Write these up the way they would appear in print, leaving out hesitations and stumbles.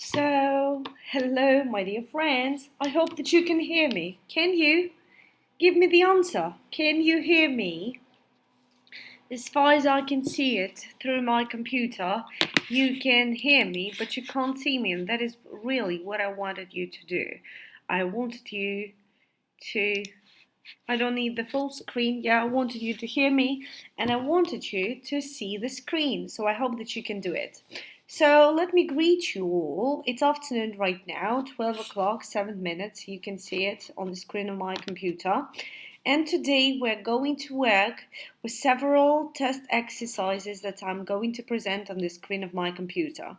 So, hello, my dear friends. I hope that you can hear me. Can you? Give me the answer. Can you hear me? As far as I can see it through my computer, you can hear me, but you can't see me, and that is really what I wanted you to do. I wanted you to. I don't need the full screen. Yeah, I wanted you to hear me, and I wanted you to see the screen. So I hope that you can do it. So let me greet you all. It's afternoon right now, 12 o'clock, 7 minutes. You can see it on the screen of my computer. And today we're going to work with several test exercises that I'm going to present on the screen of my computer.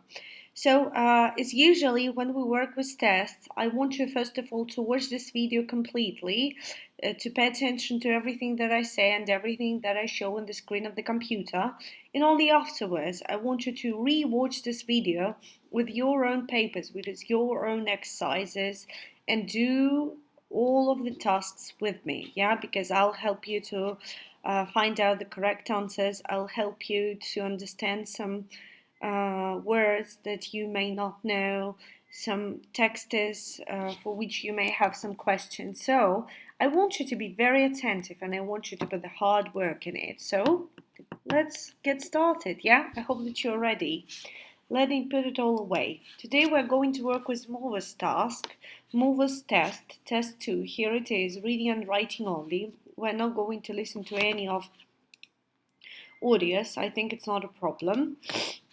So, as usually when we work with tests, I want you first of all to watch this video completely, to pay attention to everything that I say and everything that I show on the screen of the computer. And only afterwards, I want you to re-watch this video with your own papers, with your own exercises, and do all of the tasks with me, yeah, because I'll help you to find out the correct answers. I'll help you to understand some words that you may not know, some texts for which you may have some questions. So I want you to be very attentive and I want you to put the hard work in it. So let's get started, yeah? I hope that you're ready. Let me put it all away. Today we're going to work with Mova's task, Mova's test, test 2. Here it is, reading and writing only. We're not going to listen to any of audios. I think it's not a problem.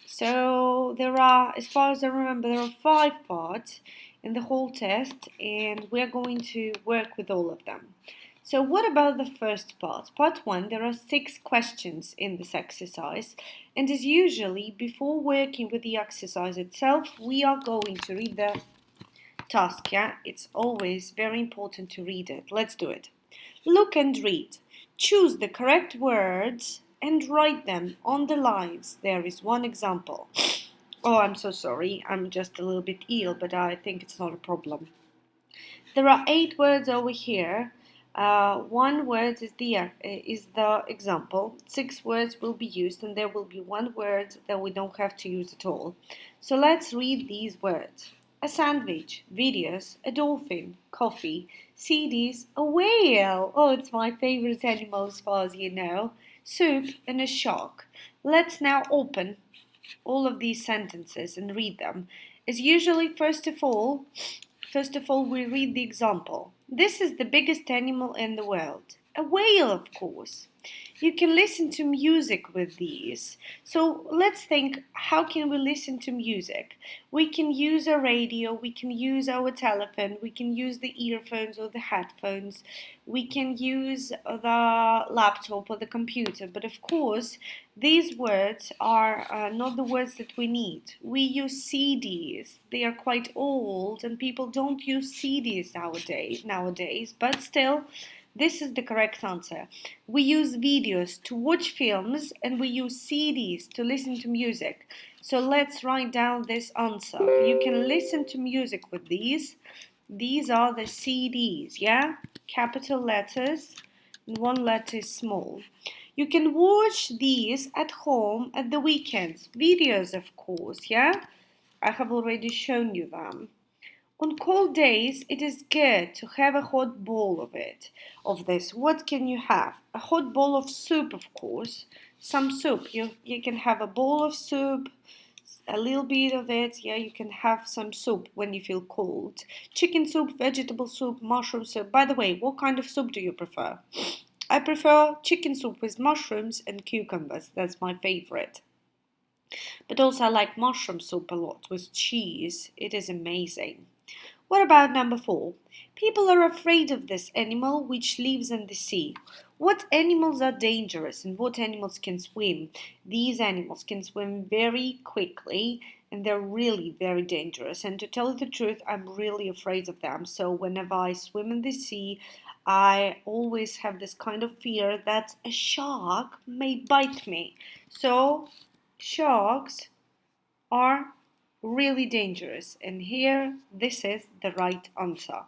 So there are, as far as I remember, there are 5 parts in the whole test, and we're going to work with all of them. So what about the first part? Part 1, there are 6 questions in this exercise, and as usually, before working with the exercise itself, we are going to read the task, yeah? It's always very important to read it. Let's do it. Look and read. Choose the correct words and write them on the lines. There is one example. Oh, I'm so sorry. I'm just a little bit ill, but I think it's not a problem. There are 8 words over here. One word is the example. 6 words will be used, and there will be 1 word that we don't have to use at all. So let's read these words. A sandwich, videos, a dolphin, coffee, CDs, a whale. Oh, it's my favorite animal as far as you know. Soup and a shark. Let's now open all of these sentences and read them. As usually, first of all, we read the example. This is the biggest animal in the world. A whale, of course. You can listen to music with these. So let's think, how can we listen to music? We can use a radio, we can use our telephone, we can use the earphones or the headphones, we can use the laptop or the computer. But of course, these words are not the words that we need. We use CDs. They are quite old and people don't use CDs nowadays, but still, this is the correct answer. We use videos to watch films and we use CDs to listen to music. So let's write down this answer. You can listen to music with these. These are the CDs, yeah? Capital letters, and 1 letter is small. You can watch these at home at the weekends. Videos, of course, yeah? I have already shown you them. On cold days, it is good to have a hot bowl of this. What can you have? A hot bowl of soup, of course. Some soup. You can have a bowl of soup, a little bit of it. Yeah, you can have some soup when you feel cold. Chicken soup, vegetable soup, mushroom soup. By the way, what kind of soup do you prefer? I prefer chicken soup with mushrooms and cucumbers. That's my favorite. But also I like mushroom soup a lot with cheese. It is amazing. What about number 4? People are afraid of this animal which lives in the sea. What animals are dangerous and what animals can swim? These animals can swim very quickly and they're really very dangerous. And to tell you the truth, I'm really afraid of them. So whenever I swim in the sea, I always have this kind of fear that a shark may bite me. So sharks are really dangerous, and here this is the right answer.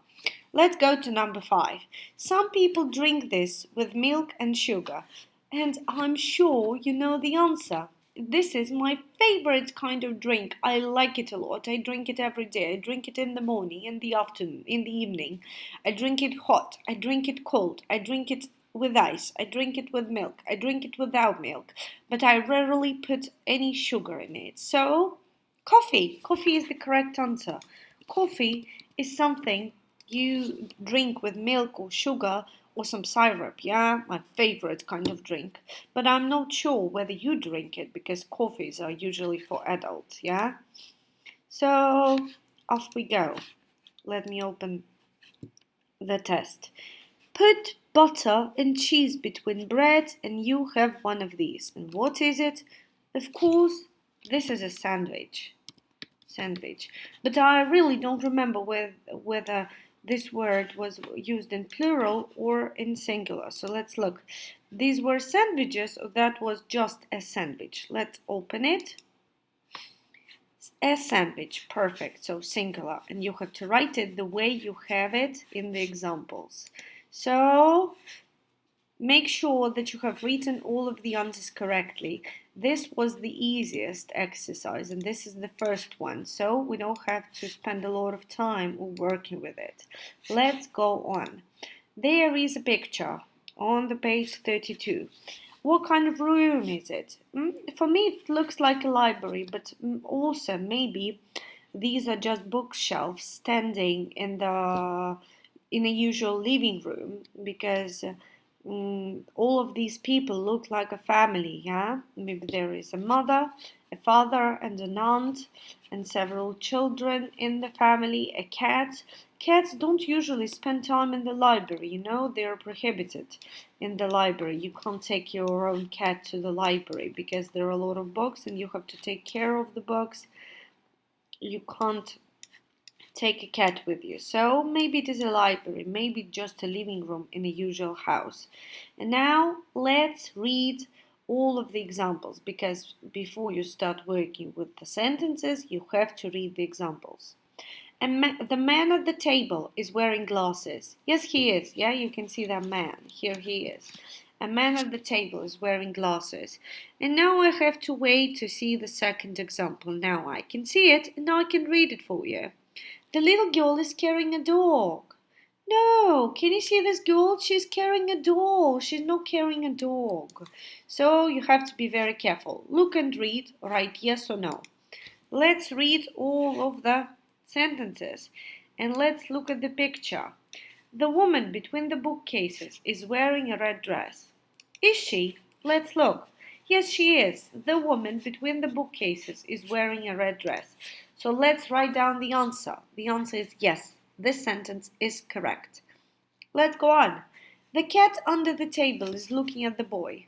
Let's go to number 5. Some people drink this with milk and sugar, and I'm sure you know the answer. This is my favorite kind of drink. I like it a lot. I drink it every day. I drink it in the morning, in the afternoon, in the evening. I drink it hot. I drink it cold. I drink it with ice. I drink it with milk. I drink it without milk. But I rarely put any sugar in it. So, coffee. Coffee is the correct answer. Coffee is something you drink with milk or sugar or some syrup, yeah? My favorite kind of drink. But I'm not sure whether you drink it because coffees are usually for adults, yeah? So, off we go. Let me open the test. Put butter and cheese between bread and you have one of these. And what is it? Of course, this is a sandwich. But I really don't remember whether this word was used in plural or in singular. So let's look. These were sandwiches, or that was just a sandwich. Let's open it. A sandwich, perfect, so singular. And you have to write it the way you have it in the examples. So make sure that you have written all of the answers correctly. This was the easiest exercise and this is the first one, so we don't have to spend a lot of time working with it. Let's go on. There is a picture on the page 32. What kind of room is it? For me it looks like a library, but also maybe these are just bookshelves standing in a usual living room because all of these people look like a family, yeah? Maybe there is a mother, a father, and an aunt, and several children in the family, a cat. Cats don't usually spend time in the library, you know, they are prohibited in the library. You can't take your own cat to the library because there are a lot of books and you have to take care of the books. You can't take a cat with you. So maybe it is a library, maybe just a living room in a usual house. And now let's read all of the examples because before you start working with the sentences, you have to read the examples. The man at the table is wearing glasses. Yes, he is. Yeah, you can see that man. Here he is. A man at the table is wearing glasses. And now I have to wait to see the second example. Now I can see it and now I can read it for you. The little girl is carrying a dog. No, can you see this girl? She's carrying a doll. She's not carrying a dog. So you have to be very careful. Look and read, write yes or no. Let's read all of the sentences and let's look at the picture. The woman between the bookcases is wearing a red dress. Is she? Let's look. Yes, she is. The woman between the bookcases is wearing a red dress. So let's write down the answer. The answer is yes. This sentence is correct. Let's go on. The cat under the table is looking at the boy.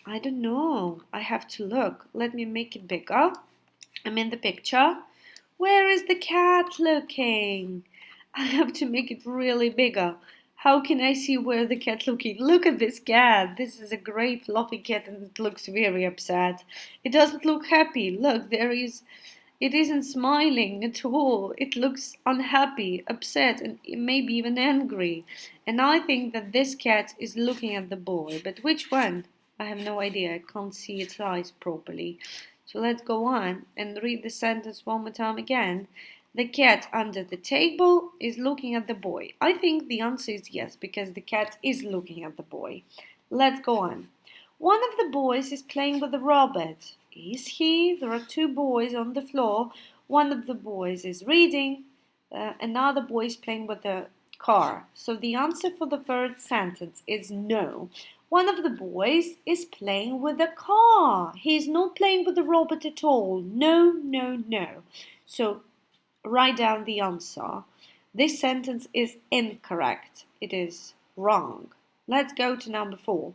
I don't know. I have to look. Let me make it bigger. I'm in the picture. Where is the cat looking? I have to make it really bigger. How can I see where the cat looking? Look at this cat. This is a great fluffy cat and it looks very upset. It doesn't look happy. Look, it isn't smiling at all. It looks unhappy, upset, and maybe even angry. And I think that this cat is looking at the boy. But which one? I have no idea. I can't see its eyes properly. So let's go on and read the sentence one more time again. The cat under the table is looking at the boy. I think the answer is yes, because the cat is looking at the boy. Let's go on. One of the boys is playing with a robot. Is he? There are two boys on the floor. One of the boys is reading. Another boy is playing with a car. So the answer for the third sentence is no. One of the boys is playing with a car. He's not playing with the robot at all. No, no, no. So write down the answer. This sentence is incorrect. It is wrong. Let's go to number 4.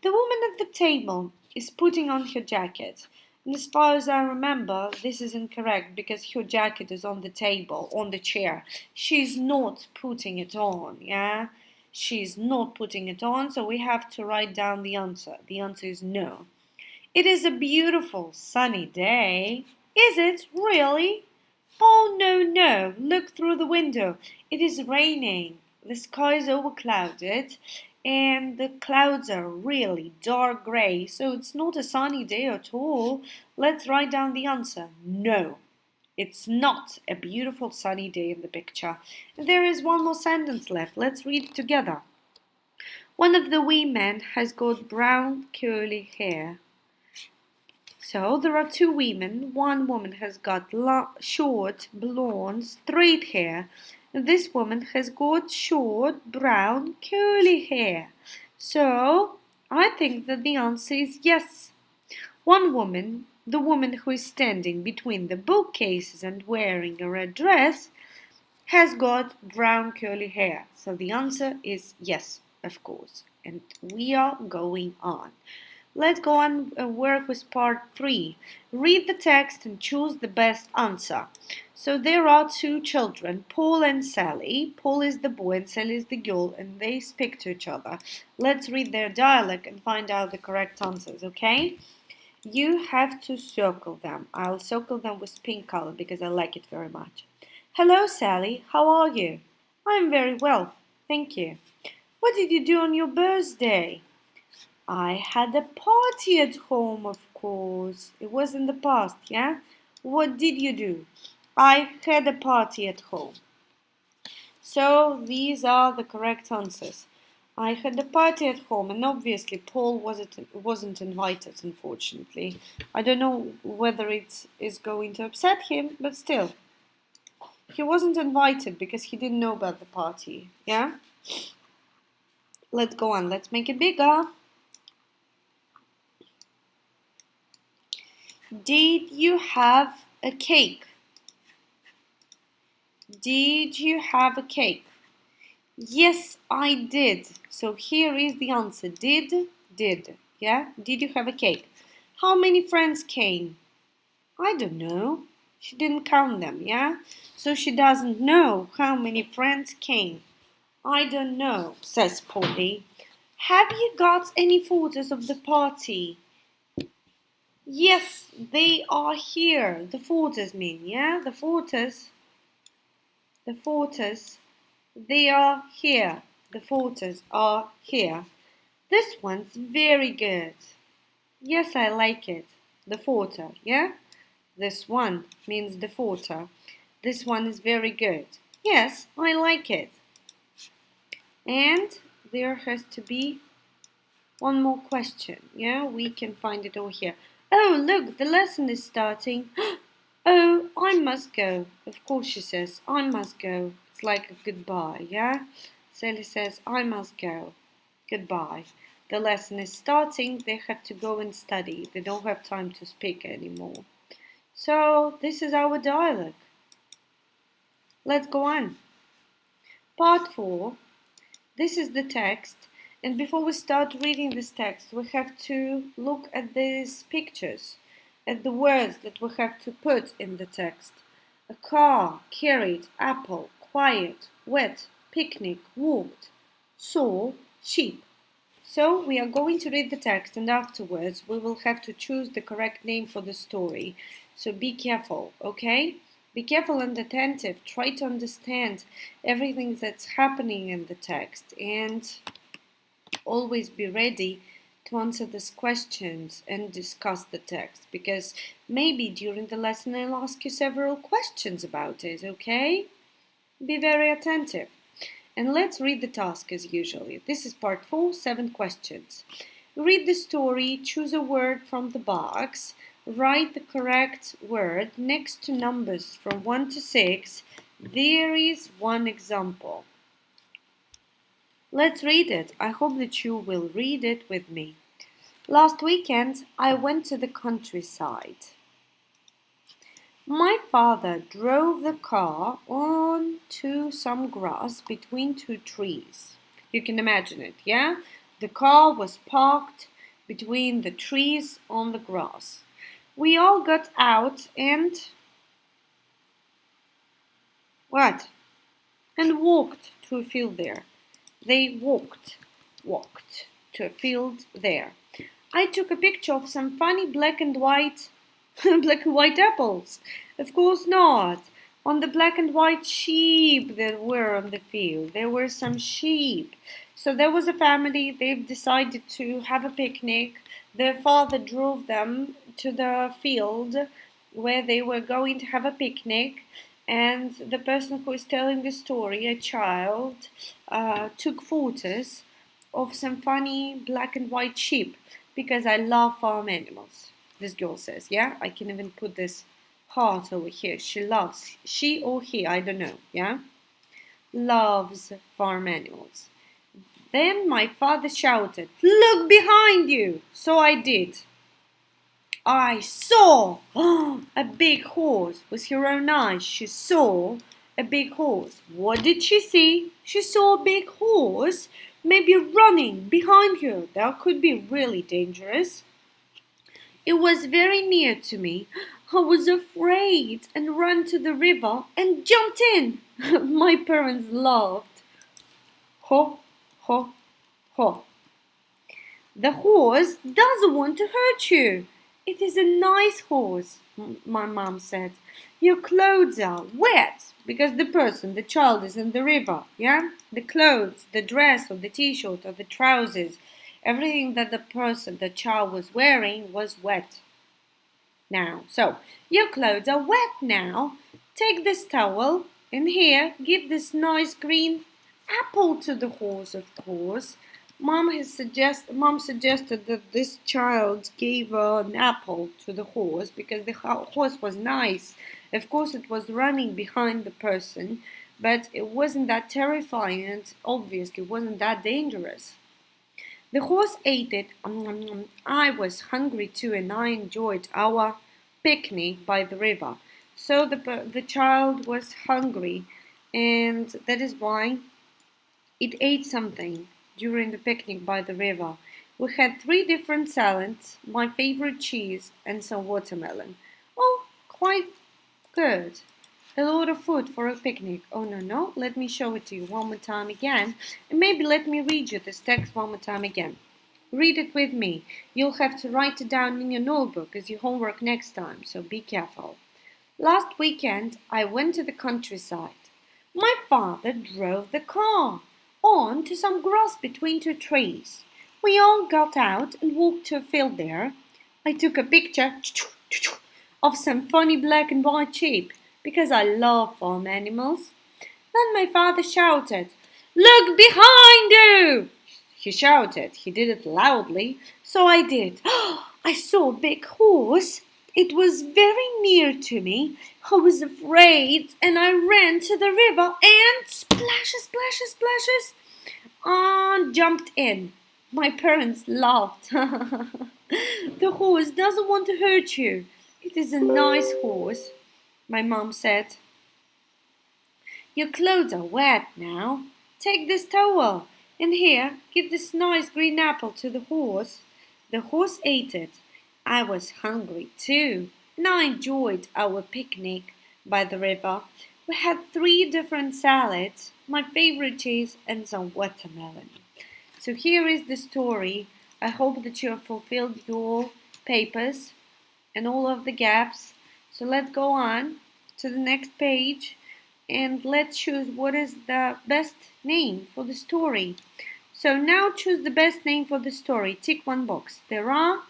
The woman at the table is putting on her jacket. And as far as I remember, this is incorrect because her jacket is on the table, on the chair. She's not putting it on, yeah? She's not putting it on, so we have to write down the answer. The answer is no. It is a beautiful sunny day. Is it really? Oh, no, no. Look through the window. It is raining. The sky is overclouded and the clouds are really dark gray, so it's not a sunny day at all. Let's write down the answer. No, it's not a beautiful sunny day in the picture. There is one more sentence left. Let's read it together. One of the wee men has got brown curly hair. So there are two women. One woman has got short, blonde, straight hair. And this woman has got short, brown, curly hair. So I think that the answer is yes. One woman, the woman who is standing between the bookcases and wearing a red dress, has got brown curly hair. So the answer is yes, of course. And we are going on. Let's go on and work with part 3. Read the text and choose the best answer. So there are two children, Paul and Sally. Paul is the boy and Sally is the girl, and they speak to each other. Let's read their dialogue and find out the correct answers, okay? You have to circle them. I'll circle them with pink color because I like it very much. Hello, Sally. How are you? I'm very well, thank you. What did you do on your birthday? I had a party at home, of course. It was in the past, yeah? What did you do? I had a party at home. So these are the correct answers. I had a party at home, and obviously Paul wasn't invited, unfortunately. I don't know whether it is going to upset him, but still. He wasn't invited because he didn't know about the party, yeah? Let's go on. Let's make it bigger. Did you have a cake? Did you have a cake? Yes, I did. So here is the answer. Did. Yeah? Did you have a cake? How many friends came? I don't know. She didn't count them, yeah? So she doesn't know how many friends came. I don't know, says Polly. Have you got any photos of the party? Yes, they are here. The photos mean, yeah? The photos, they are here. The photos are here. This one's very good. Yes, I like it. The photo, yeah? This one means the photo. This one is very good. Yes, I like it. And there has to be one more question, yeah? We can find it over here. Oh, look, the lesson is starting. Oh, I must go. Of course, she says, I must go. It's like a goodbye, yeah? Sally says, I must go. Goodbye. The lesson is starting. They have to go and study. They don't have time to speak anymore. So, this is our dialogue. Let's go on. Part 4. This is the text. And before we start reading this text, we have to look at these pictures, at the words that we have to put in the text. A car, carried, apple, quiet, wet, picnic, walked, saw, sheep. So we are going to read the text, and afterwards we will have to choose the correct name for the story. So be careful, okay? Be careful and attentive. Try to understand everything that's happening in the text, and always be ready to answer these questions and discuss the text, because maybe during the lesson I'll ask you several questions about it, okay? Be very attentive. And let's read the task as usually. This is part 4, 7 questions. Read the story, choose a word from the box, write the correct word next to numbers from 1 to 6. There is one example. Let's read it. I hope that you will read it with me. Last weekend, I went to the countryside. My father drove the car onto some grass between two trees. You can imagine it, yeah? The car was parked between the trees on the grass. We all got out and... What? And walked to a field there. They walked to a field there. I took a picture of some funny black and white apples. Of course not. On the black and white sheep that were on the field. There were some sheep. So there was a family, they've decided to have a picnic. Their father drove them to the field where they were going to have a picnic. And the person who is telling the story, a child, took photos of some funny black and white sheep because I love farm animals. This girl says, yeah, I can even put this heart over here. She or he, I don't know, yeah, loves farm animals. Then my father shouted, "Look behind you!" So I did. I saw a big horse with her own eyes. She saw a big horse. What did she see? She saw a big horse, maybe running behind her. That could be really dangerous. It was very near to me. I was afraid and ran to the river and jumped in. My parents laughed. Ho, ho, ho. The horse doesn't want to hurt you. It is a nice horse, my mom said. Your clothes are wet because the child is in the river, yeah? The clothes, the dress or the t-shirt or the trousers, everything that the child was wearing was wet now. So, your clothes are wet now. Take this towel and here, give this nice green apple to the horse, of course. Mom suggested that this child gave an apple to the horse because the horse was nice. Of course, it was running behind the person, but it wasn't that terrifying and obviously wasn't that dangerous. The horse ate it. I was hungry too, and I enjoyed our picnic by the river. So the child was hungry, and that is why it ate something during the picnic by the river. We had 3 different salads, my favorite cheese, and some watermelon. Oh, quite good. A lot of food for a picnic. Oh, no. Let me show it to you one more time again. And maybe let me read you this text one more time again. Read it with me. You'll have to write it down in your notebook as your homework next time, so be careful. Last weekend, I went to the countryside. My father drove the car on to some grass between 2 trees. We all got out and walked to a field there. I took a picture of some funny black and white sheep because I love farm animals. Then my father shouted, "Look behind you!" He shouted. He did it loudly, so I did. I saw a big horse. It was very near to me. I was afraid and I ran to the river and splashes, jumped in. My parents laughed. The horse doesn't want to hurt you. It is a nice horse, my mom said. Your clothes are wet now. Take this towel. And here, give this nice green apple to the horse. The horse ate it. I was hungry too, and I enjoyed our picnic by the river. We had 3 different salads, my favorite cheese, and some watermelon. So here is the story. I hope that you have fulfilled your papers and all of the gaps. So let's go on to the next page and let's choose what is the best name for the story. So now choose the best name for the story. Tick one box. There are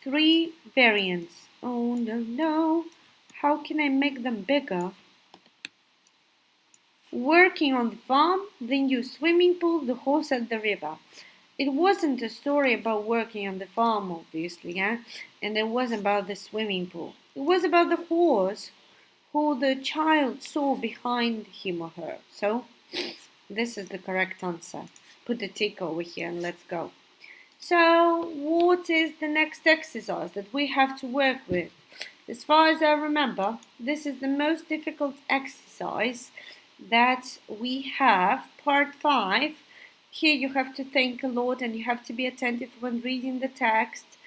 3 variants. Oh no. How can I make them bigger? Working on the farm, the new swimming pool, the horse at the river. It wasn't a story about working on the farm, obviously, yeah? And it wasn't about the swimming pool. It was about the horse who the child saw behind him or her. So, this is the correct answer. Put a tick over here and let's go. So, what is the next exercise that we have to work with? As far as I remember, this is the most difficult exercise that we have, part 5. Here you have to think a lot and you have to be attentive when reading the text.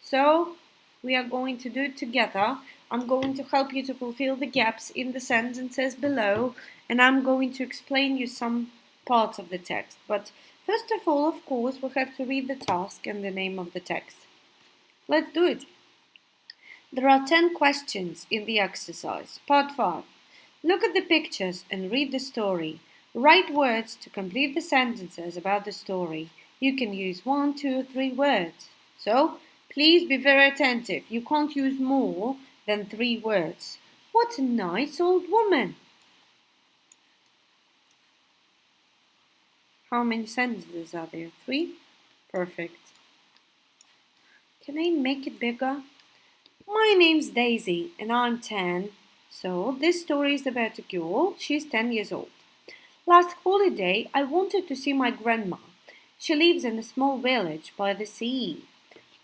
So, we are going to do it together. I'm going to help you to fulfill the gaps in the sentences below, and I'm going to explain you some parts of the text. But first of all, of course, we have to read the task and the name of the text. Let's do it. There are 10 questions in the exercise. Part 5. Look at the pictures and read the story. Write words to complete the sentences about the story. You can use 1, 2, 3 words. So, please be very attentive. You can't use more than 3 words. What a nice old woman. How many sentences are there? 3? Perfect. Can I make it bigger? My name's Daisy and I'm 10. So, this story is about a girl. She's 10 years old. Last holiday, I wanted to see my grandma. She lives in a small village by the sea.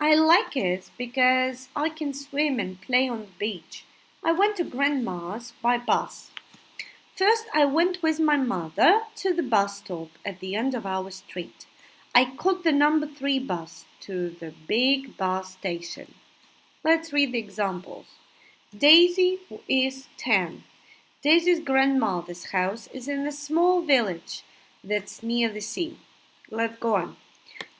I like it because I can swim and play on the beach. I went to grandma's by bus. First, I went with my mother to the bus stop at the end of our street. I caught the number 3 bus to the big bus station. Let's read the examples. Daisy is 10. Daisy's grandmother's house is in a small village that's near the sea. Let's go on.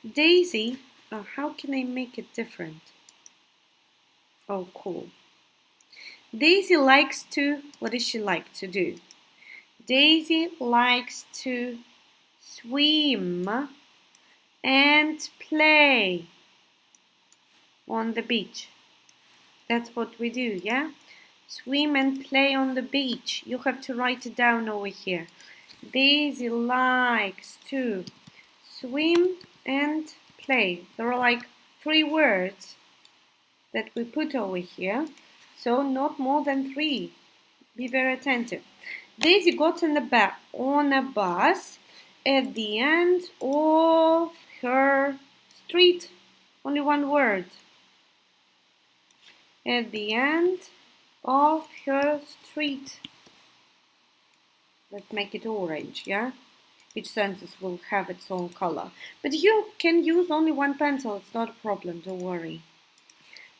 Daisy, how can I make it different? Oh, cool. Daisy likes to, what does she like to do? Daisy likes to swim and play on the beach. That's what we do, yeah? Swim and play on the beach. You have to write it down over here. Daisy likes to swim and play. There are like 3 words that we put over here. So not more than 3. Be very attentive. Daisy got on a bus at the end of her street. Only 1 word. At the end of her street. Let's make it orange, yeah? Each sentence will have its own color. But you can use only 1 pencil, it's not a problem, don't worry.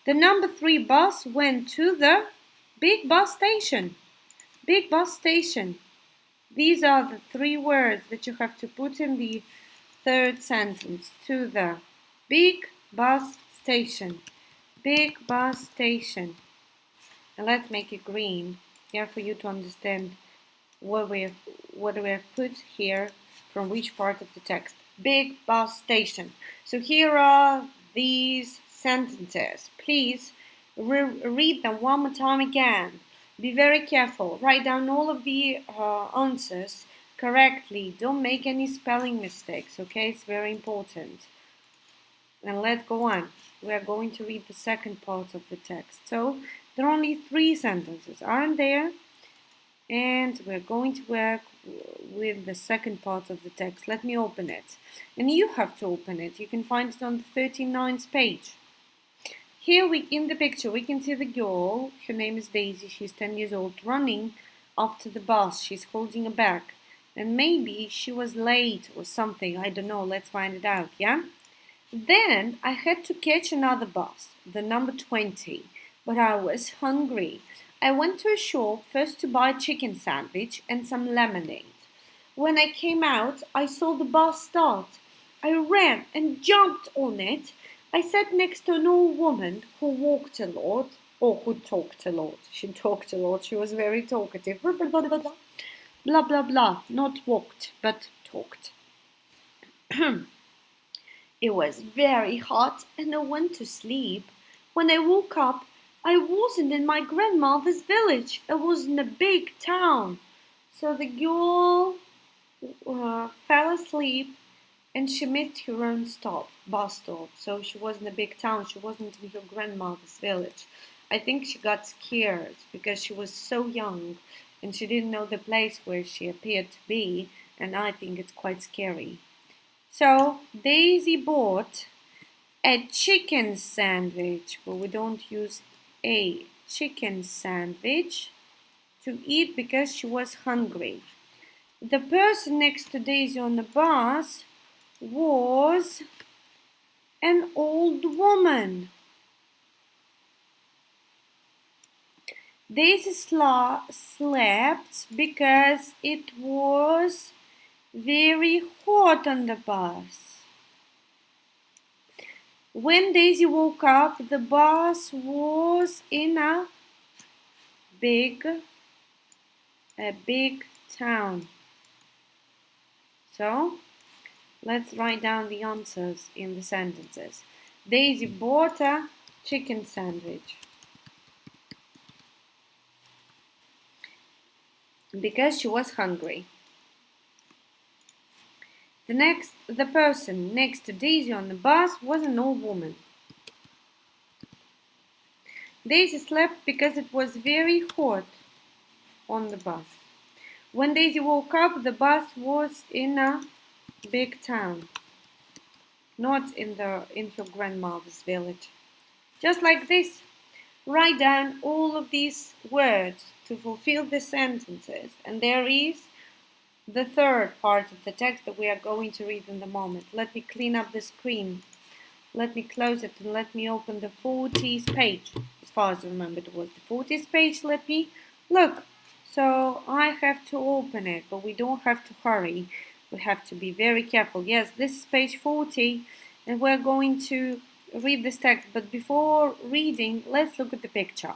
The number 3 bus went to the big bus station. Big bus station. These are the 3 words that you have to put in the 3rd sentence. To the big bus station. Big bus station. And let's make it green, yeah, for you to understand what we have put here from which part of the text. Big bus station. So here are these sentences. Please read them one more time again. Be very careful. Write down all of the answers correctly. Don't make any spelling mistakes, okay? It's very important. And let's go on. We are going to read the second part of the text. So there are only 3 sentences, aren't there? And we're going to work with the second part of the text. Let me open it. And you have to open it. You can find it on the 39th page. Here in the picture we can see the girl. Her name is Daisy. She's 10 years old, running after the bus. She's holding a bag. And maybe she was late or something. I don't know. Let's find it out, yeah? Then I had to catch another bus, the number 20, but I was hungry. I went to a shop first to buy a chicken sandwich and some lemonade. When I came out, I saw the bus start. I ran and jumped on it. I sat next to an old woman who walked a lot, or who talked a lot. She talked a lot. She was very talkative. Blah, blah, blah, blah. Blah, blah, blah. Not walked, but talked. It was very hot and I went to sleep. When I woke up, I wasn't in my grandmother's village. I was in a big town. So the girl fell asleep and she missed her own bus stop. So she was in a big town. She wasn't in her grandmother's village. I think she got scared because she was so young and she didn't know the place where she appeared to be. And I think it's quite scary. So Daisy bought a chicken sandwich, but we don't use a chicken sandwich to eat because she was hungry. The person next to Daisy on the bus was an old woman. Daisy slept because it was very hot on the bus. When Daisy woke up, the bus was in a big town. So let's write down the answers in the sentences. Daisy bought a chicken sandwich because she was hungry. The person next to Daisy on the bus was an old woman. Daisy slept because it was very hot on the bus. When Daisy woke up, the bus was in a big town, not in her grandmother's village. Just like this, write down all of these words to fulfill the sentences, and there is the third part of the text that we are going to read in the moment. Let me clean up the screen. Let me close it and let me open the 40th page. As far as I remember, it was the 40th page. Let me look. So I have to open it, but we don't have to hurry. We have to be very careful. Yes, this is page 40, and we're going to read this text. But before reading, let's look at the picture.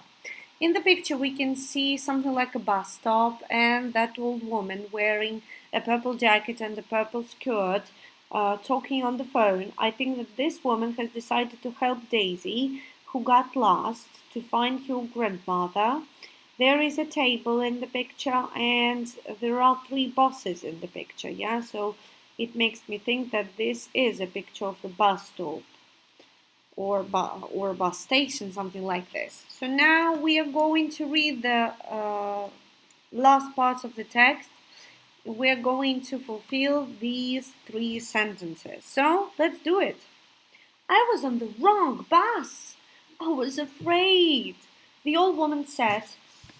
In the picture, we can see something like a bus stop and that old woman wearing a purple jacket and a purple skirt talking on the phone. I think that this woman has decided to help Daisy, who got lost, to find her grandmother. There is a table in the picture and there are 3 buses in the picture, yeah? So it makes me think that this is a picture of a bus stop or bus station, something like this. So now we are going to read the last parts of the text. We're going to fulfill these 3 sentences. So let's do it. I was on the wrong bus. I was afraid. The old woman said,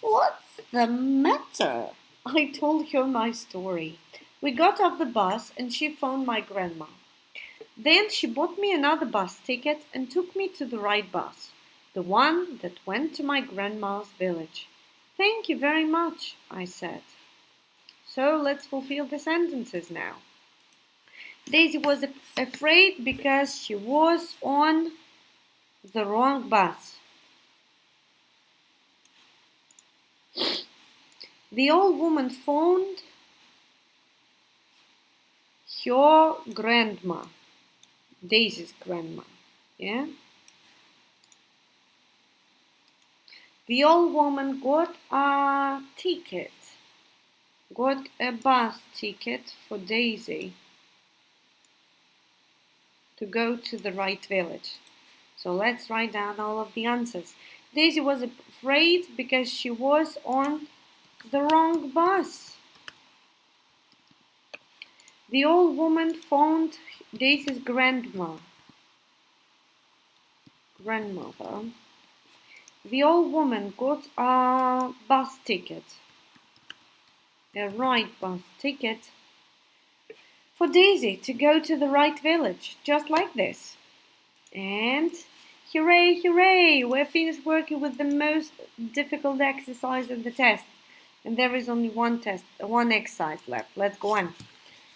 "What's the matter?" I told her my story. We got off the bus and she phoned my grandma. Then she bought me another bus ticket and took me to the right bus, the one that went to my grandma's village. "Thank you very much," I said. So let's fulfill the sentences now. Daisy was afraid because she was on the wrong bus. The old woman phoned her grandma, Daisy's grandma. Yeah? The old woman got a bus ticket for Daisy to go to the right village. So let's write down all of the answers. Daisy was afraid because she was on the wrong bus. The old woman phoned Daisy's grandmother. The old woman got a bus ticket, a right bus ticket, for Daisy to go to the right village, just like this. And hooray, hooray! We're finished working with the most difficult exercise in the test. And there is only one exercise left. Let's go on.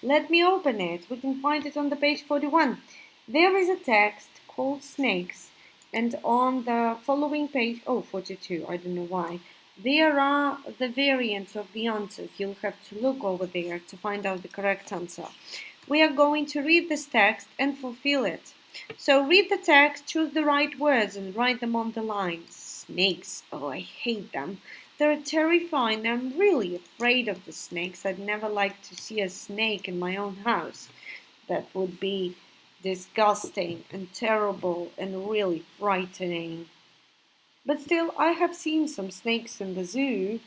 Let me open it. We can find it on the page 41. There is a text called snakes. And on the following page, 42, I don't know why, there are the variants of the answers. You'll have to look over there to find out the correct answer. We are going to read this text and fulfill it. So read the text, choose the right words and write them on the lines. Snakes, oh, I hate them. They're terrifying. I'm really afraid of the snakes. I'd never like to see a snake in my own house. That would be disgusting and terrible and really frightening. But still, I have seen some snakes in the zoo,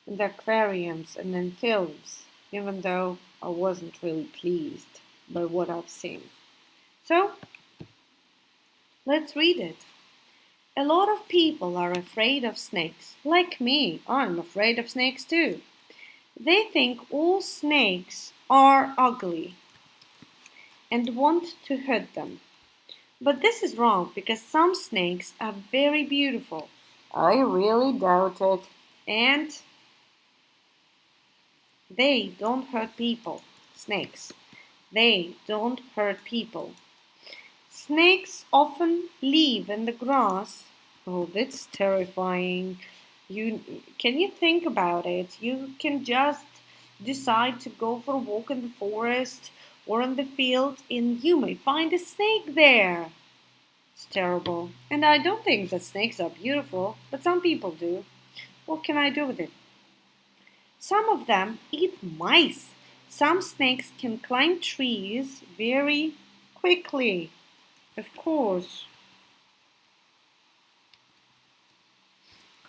in the aquariums and in films, even though I wasn't really pleased by what I've seen. So, let's read it. A lot of people are afraid of snakes. Like me, I'm afraid of snakes too. They think all snakes are ugly and want to hurt them. But this is wrong because some snakes are very beautiful. I really doubt it. And they don't hurt people. Snakes. They don't hurt people. Snakes often live in the grass. Oh, that's terrifying. Can you think about it? You can just decide to go for a walk in the forest or in the field, and you may find a snake there. It's terrible. And I don't think that snakes are beautiful, but some people do. What can I do with it? Some of them eat mice. Some snakes can climb trees very quickly. Of course,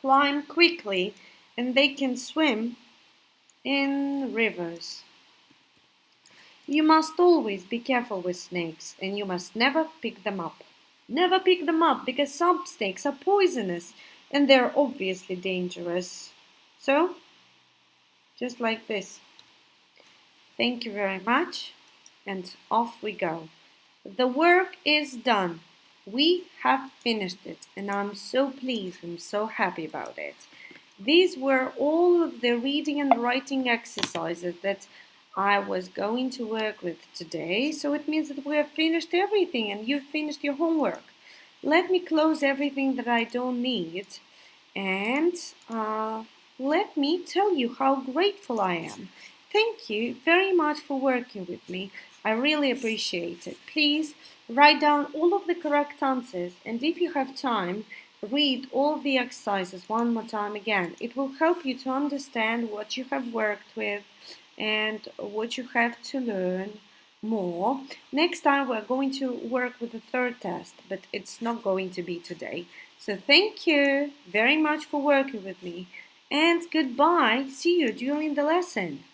climb quickly, and they can swim in rivers. You must always be careful with snakes, and you must never pick them up. Never pick them up because some snakes are poisonous and they're obviously dangerous. So, just like this. Thank you very much, and off we go. The work is done. We have finished it, and I'm so pleased. I'm so happy about it. These were all of the reading and writing exercises that I was going to work with today. So it means that we have finished everything and you've finished your homework. Let me close everything that I don't need, and let me tell you how grateful I am. Thank you very much for working with me. I really appreciate it. Please write down all of the correct answers, and if you have time, read all the exercises one more time again. It will help you to understand what you have worked with and what you have to learn more. Next time we're going to work with the third test, but it's not going to be today. So thank you very much for working with me, and goodbye. See you during the lesson.